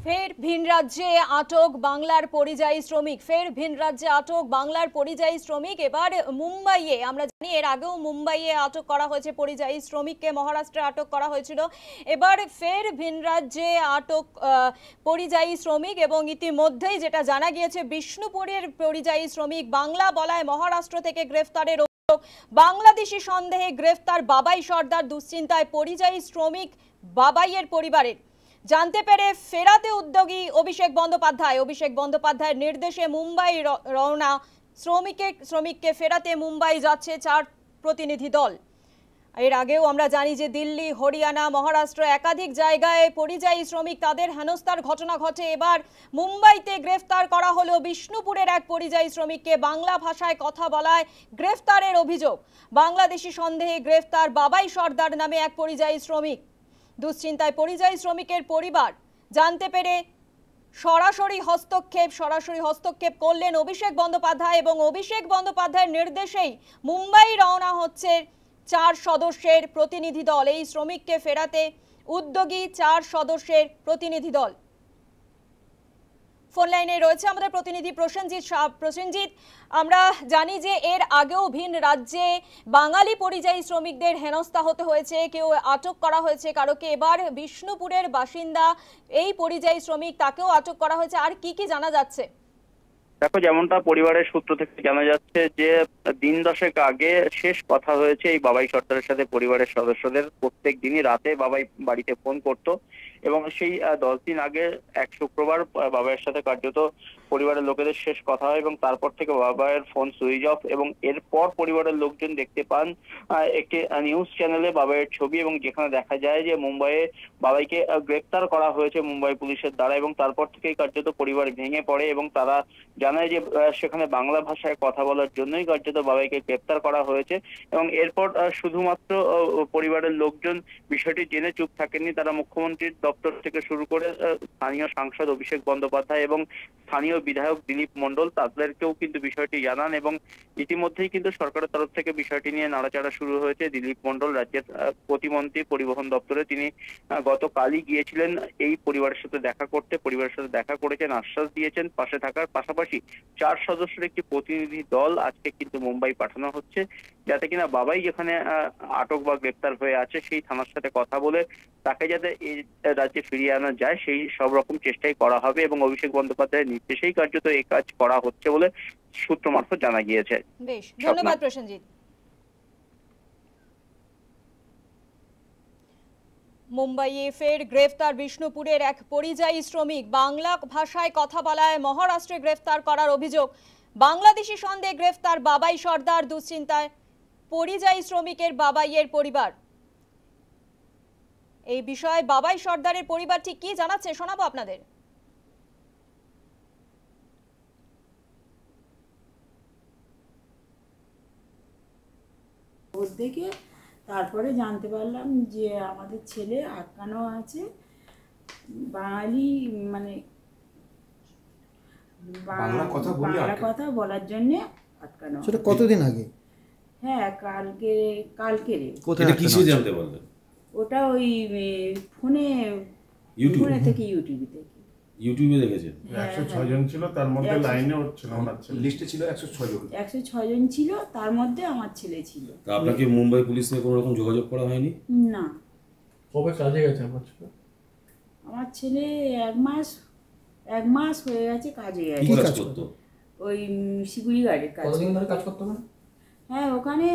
ফের ভিন রাজ্যে আটক বাংলার পরিযায়ী শ্রমিক। ফের ভিন রাজ্যে আটক বাংলার পরিযায়ী শ্রমিক। এবার মুম্বাইয়ে, আমরা জানি এর আগেও মুম্বাইয়ে আটক করা হয়েছে পরিযায়ী শ্রমিককে, মহারাষ্ট্রে আটক করা হয়েছিল। এবার ফের ভিন রাজ্যে আটক পরিযায়ী শ্রমিক, এবং ইতিমধ্যেই যেটা জানা গিয়েছে বিষ্ণুপুরের পরিযায়ী শ্রমিক বাংলা বলায় মহারাষ্ট্র থেকে গ্রেফতারের অভিযোগ। বাংলাদেশি সন্দেহে গ্রেফতার বাবাই সর্দার। দুশ্চিন্তায় পরিযায়ী শ্রমিক বাবাইয়ের পরিবারের। জানতে পেরে ফেরাতে উদ্যোগী অভিষেক বন্দ্যোপাধ্যায়ের নির্দেশে মুম্বাই রওনা। শ্রমিককে ফেরাতে মুম্বাই যাচ্ছে 4 প্রতিনিধি দল। এর আগেও আমরা জানি যে দিল্লি, হরিয়ানা, মহারাষ্ট্র একাধিক জায়গায় পরিযায়ী শ্রমিক তাদের হেনস্থার ঘটনা ঘটে। এবার মুম্বাইতে গ্রেফতার করা হলো বিষ্ণুপুরের এক পরিযায়ী শ্রমিককে। বাংলা ভাষায় কথা বলায় গ্রেফতারের অভিযোগ। বাংলাদেশি সন্দেহে গ্রেফতার বাবাই সর্দার নামে এক পরিযায়ী শ্রমিক। দুশ্চিন্তায় পরিযায়ী শ্রমিকের পরিবার। জানতে পেরে সরাসরি হস্তক্ষেপ করলেন অভিষেক বন্দ্যোপাধ্যায়, এবং অভিষেক বন্দ্যোপাধ্যায়ের নির্দেশেই মুম্বাই রওনা হচ্ছে 4 সদস্যের প্রতিনিধি দল। এই শ্রমিককে ফেরাতে উদ্যোগী 4 সদস্যের প্রতিনিধি দল। ফোন লাইনে রয়েছে আমাদের প্রতিনিধি প্রসেনজিৎ। আমরা জানি যে এর আগেও ভিন রাজ্যে বাঙালি পরিযায়ী শ্রমিকদের হেনস্থা হতে হয়েছে, কেউ আটক করা হয়েছে কারোকে। এবার বিষ্ণুপুরের বাসিন্দা এই পরিযায়ী শ্রমিক, তাকেও আটক করা হয়েছে। আর কি কি জানা যাচ্ছে? দেখো, যেমনটা পরিবারের সূত্র থেকে জানা যাচ্ছে যে দিন 10 আগে শেষ কথা হয়েছে এই বাবাই সর্দারের সাথে পরিবারের সদস্যদের। প্রত্যেক দিনই রাতে বাবাই বাড়িতে ফোন করতো, এবং সেই 10 দিন আগে এক শুক্রবার বাবাইয়ের সাথে কার্যত পরিবারের লোকেদের শেষ কথা হয়, এবং তারপর থেকে বাবাইয়ের ফোন সুইচ অফ। এবং এরপর পরিবারের লোকজন দেখতে পান একটি নিউজ চ্যানেলে বাবাইয়ের ছবি, এবং যেখানে দেখা যায় যে মুম্বাইয়ে বাবাইকে গ্রেপ্তার করা হয়েছে মুম্বাই পুলিশের দ্বারা। এবং তারপর থেকেই কার্যত পরিবার ভেঙে পড়ে, এবং তারা জানায় যে সেখানে বাংলা ভাষায় কথা বলার জন্যই কার্যত বাবাইকে গ্রেপ্তার করা হয়েছে। এবং এরপর শুধুমাত্র পরিবারের লোকজন বিষয়টি জেনে চুপ থাকেননি। তারা মুখ্যমন্ত্রীর দপ্তর থেকে শুরু করে স্থানীয় সাংসদ অভিষেক বন্দ্যোপাধ্যায় এবং স্থানীয় বিধায়ক দিলীপ মণ্ডল, তাদেরকেও কিন্তু বিষয়টি জানান। এবং ইতিমধ্যেই কিন্তু সরকারের তরফ থেকে বিষয়টি নিয়ে নাড়াচাড়া শুরু হয়েছে। দিলীপ মণ্ডল রাজ্যের প্রতিমন্ত্রী পরিবহন দপ্তরে, তিনি গতকালই গিয়েছিলেন এই পরিবারের সাথে দেখা করতে। পরিবারের সাথে দেখা করেছেন, আশ্বাস দিয়েছেন পাশে থাকার। পাশাপাশি 4 সদস্যের একটি প্রতিনিধি দল আজকে কিন্তু মুম্বাই পাঠানো হচ্ছে, যাতে কিনা বাবাই যেখানে আটক বা গ্রেপ্তার হয়ে আছে সেই থানার সাথে কথা বলে তাকে যাতে এই রাজ্যে ফিরিয়ে আনা যায়, সেই সব রকম চেষ্টাই করা হবে। এবং অভিষেক বন্দ্যোপাধ্যায়ের নির্দেশেই কার্যত এই কাজ করা হচ্ছে বলে সূত্র মারফত জানা গিয়েছে। বেশ, ধন্যবাদ প্রসেনজিৎ। মুম্বাইয়ে ফের গ্রেফতার বিষ্ণুপুরের এক পরিযায়ী শ্রমিক। বাংলা ভাষায় কথা বলায় মহারাষ্ট্রে গ্রেফতার করার অভিযোগ। বাংলাদেশি সন্দেহে গ্রেফতার বাবাই সর্দার। দুশ্চিন্তায় পরিযায়ী শ্রমিকের বাবাইয়ের পরিবার। এই বিষয়ে বাবাই সর্দারের পরিবার ঠিক কি জানাচ্ছে শোনাবো আপনাদের। দেখে তারপরে জানতে পারলাম যে আমাদের ছেলে আটকানো আছে বাঙালি, মানে বাংলা কথা বলার জন্য আটকানো। সেটা কতদিন আগে? হ্যাঁ, কালকে রে। কোথায় কিছু জানতে পারলেন? ওটা ওই ফোনে থেকে ইউটিউবে দেখেছেন। 106 জন ছিল, তার মধ্যে লাইনে ছিল, লিস্টে ছিল 106 জন। 106 জন ছিল, তার মধ্যে আমার ছেলে ছিল। তা আপনাকে মুম্বাই পুলিশ থেকে কোনো রকম যোগাযোগ করা হয়নি? না। কবে কাজে গেছে আমার ছেলে 1 মাস হয়ে গেছে কাজে গেছে। কি কাজ করতো? ওই সিকিউরিটি গার্ডের কাজ। কতদিন ধরে কাজ করতো? হ্যাঁ, ওখানে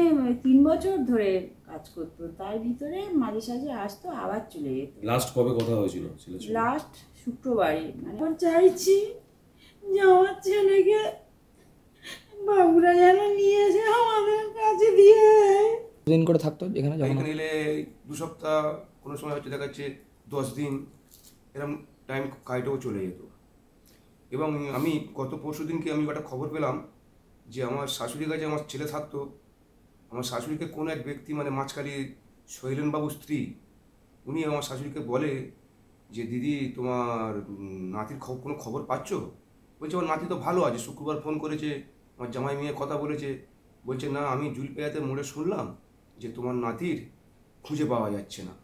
3 বছর ধরে কাজ করতো। তার ভিতরে মাঝে সাঝে আসতো, আবার চলে যেত। লাস্ট কবে কথা হয়েছিল? লাস্ট শুক্রবারে। মানে চাইছি যে আমার ছেলেকে বাবুরা যেন নিয়ে এসে আমাদের কাছে দিয়ে দেয়। দিন করে থাকতো এখানে? এখানে এলে 2 সপ্তাহ, কোনো সময় হচ্ছে দেখা যাচ্ছে 10 দিন, এরকম টাইম কাইটেও চলে যেত। এবং আমি গত পরশু দিনকে আমি একটা খবর পেলাম যে আমার শাশুড়ির কাছে আমার ছেলে থাকতো। আমার শাশুড়িকে কোনো এক ব্যক্তি, মানে মাঝখালি শৈলেনবাবুর স্ত্রী, উনি আমার শাশুড়িকে বলে যে দিদি, তোমার নাতির কোনো খবর পাচ্ছ? বলছে আমার নাতি তো ভালো আছে, শুক্রবার ফোন করেছে, আমার জামাই মেয়ে কথা বলেছে। বলছে না, আমি জুলপেয়াতে মোড়ে শুনলাম যে তোমার নাতির খুঁজে পাওয়া যাচ্ছে না।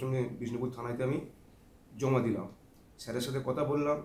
সঙ্গে বিষ্ণুপুর থানাতে আমি জমা দিলাম। স্যারের সাথে কথা বললাম,